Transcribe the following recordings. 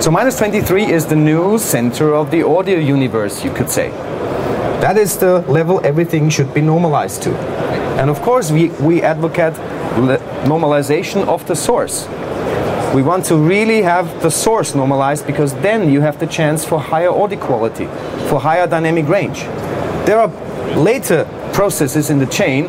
So minus 23 is the new center of the audio universe, you could say. That is the level everything should be normalized to. And of course we advocate normalization of the source. We want to really have the source normalized, because then you have the chance for higher audio quality, for higher dynamic range. There are later processes in the chain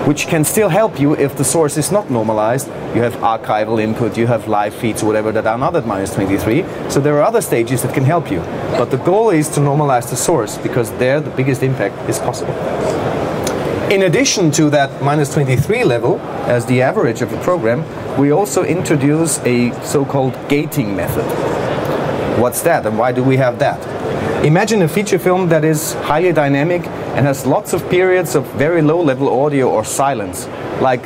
which can still help you if the source is not normalized. You have archival input, you have live feeds or whatever that are not at minus 23. So there are other stages that can help you. But the goal is to normalize the source, because there the biggest impact is possible. In addition to that minus 23 level, as the average of a program, we also introduce a so-called gating method. What's that, and why do we have that? Imagine a feature film that is highly dynamic and has lots of periods of very low level audio or silence, like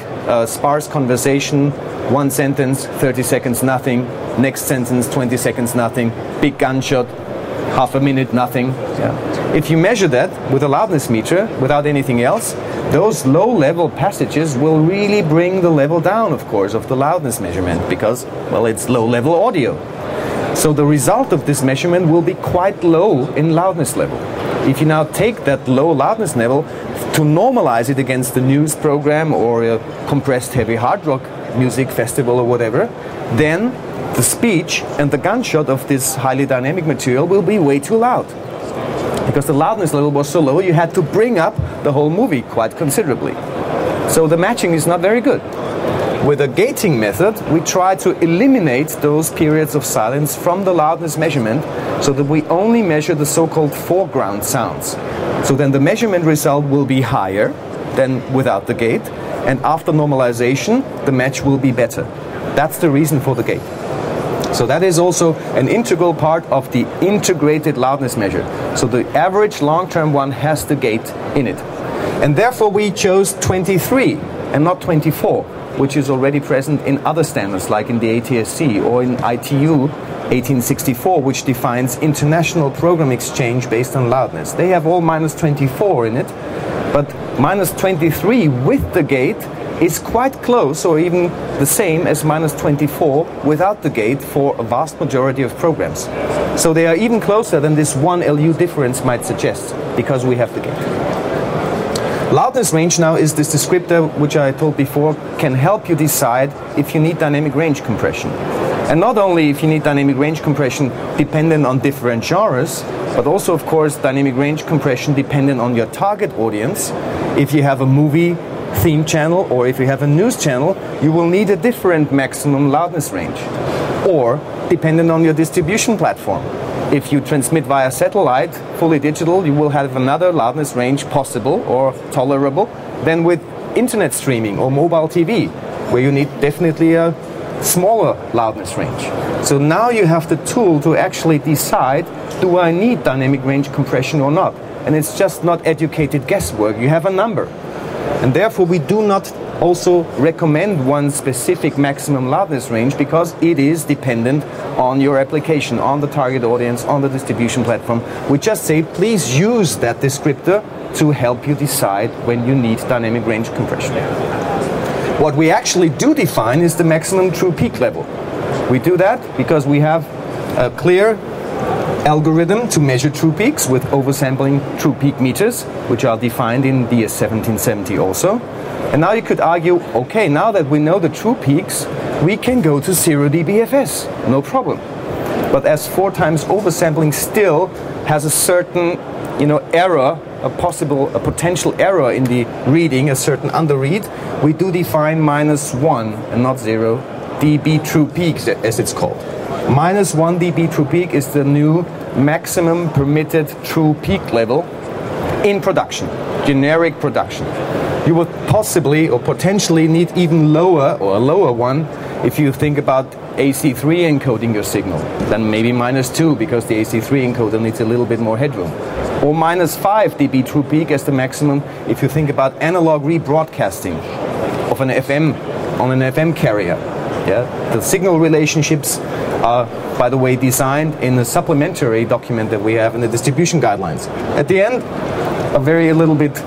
sparse conversation, one sentence, 30 seconds, nothing, next sentence, 20 seconds, nothing, big gunshot, half a minute, nothing. Yeah. If you measure that with a loudness meter, without anything else, those low-level passages will really bring the level down, of course, of the loudness measurement, because, well, it's low-level audio. So the result of this measurement will be quite low in loudness level. If you now take that low loudness level to normalize it against the news program or a compressed heavy hard rock music festival or whatever, then the speech and the gunshot of this highly dynamic material will be way too loud. Because the loudness level was so low, you had to bring up the whole movie quite considerably. So the matching is not very good. With a gating method, we try to eliminate those periods of silence from the loudness measurement, so that we only measure the so-called foreground sounds. So then the measurement result will be higher than without the gate, and after normalization, the match will be better. That's the reason for the gate. So that is also an integral part of the integrated loudness measure. So the average long-term one has the gate in it. And therefore we chose 23 and not 24, which is already present in other standards, like in the ATSC or in ITU 1864, which defines international program exchange based on loudness. They have all minus 24 in it, but minus 23 with the gate is quite close, or even the same as minus 24 without the gate for a vast majority of programs. So they are even closer than this 1 LU difference might suggest, because we have the gate. Loudness range now is this descriptor which I told before can help you decide if you need dynamic range compression. And not only if you need dynamic range compression dependent on different genres, but also of course dynamic range compression dependent on your target audience. If you have a movie theme channel or if you have a news channel, you will need a different maximum loudness range. Or dependent on your distribution platform. If you transmit via satellite, fully digital, you will have another loudness range possible or tolerable than with internet streaming or mobile TV, where you need definitely a smaller loudness range. So now you have the tool to actually decide, do I need dynamic range compression or not? And it's just not educated guesswork. You have a number. And therefore we do not also recommend one specific maximum loudness range, because it is dependent on your application, on the target audience, on the distribution platform. We just say, please use that descriptor to help you decide when you need dynamic range compression. What we actually do define is the maximum true peak level. We do that because we have a clear algorithm to measure true peaks with oversampling true peak meters, which are defined in DS 1770 also. And now you could argue, okay, now that we know the true peaks, we can go to 0 dBFS, no problem. But as 4 times oversampling still has a certain, error, a potential error in the reading, a certain underread, we do define -1 and not 0 dB true peaks, as it's called. -1 dB true peak is the new maximum permitted true peak level in production, generic production. You would possibly or potentially need even lower, or a lower one, if you think about AC3 encoding your signal. Then maybe -2, because the AC3 encoder needs a little bit more headroom. Or -5 dB true peak as the maximum if you think about analog rebroadcasting of an FM on an FM carrier. Yeah? The signal relationships are, by the way, designed in a supplementary document that we have in the distribution guidelines. At the end, a little bit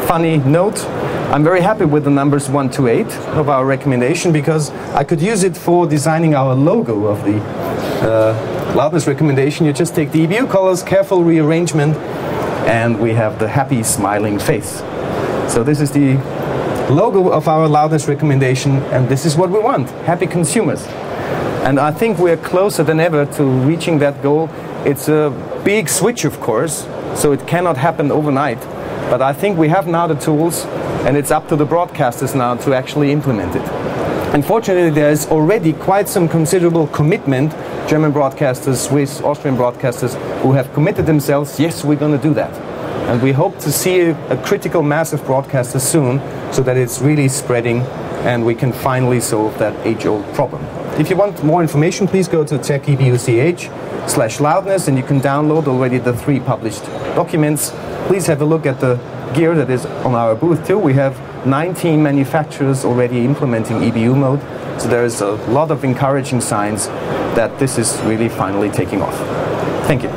funny note. I'm very happy with the numbers 1 to 8 of our recommendation, because I could use it for designing our logo of the loudness recommendation, you just take the EBU colors, careful rearrangement, and we have the happy smiling face. So this is the logo of our loudness recommendation, and this is what we want, happy consumers. And I think we're closer than ever to reaching that goal. It's a big switch, of course, so it cannot happen overnight. But I think we have now the tools, and it's up to the broadcasters now to actually implement it. Unfortunately, there is already quite some considerable commitment. German broadcasters, Swiss, Austrian broadcasters who have committed themselves, yes, we're going to do that. And we hope to see a critical mass of broadcasters soon, so that it's really spreading and we can finally solve that age-old problem. If you want more information, please go to techebuch/loudness, and you can download already the 3 published documents. Please have a look at the gear that is on our booth too. We have 19 manufacturers already implementing EBU mode, so there is a lot of encouraging signs that this is really finally taking off. Thank you.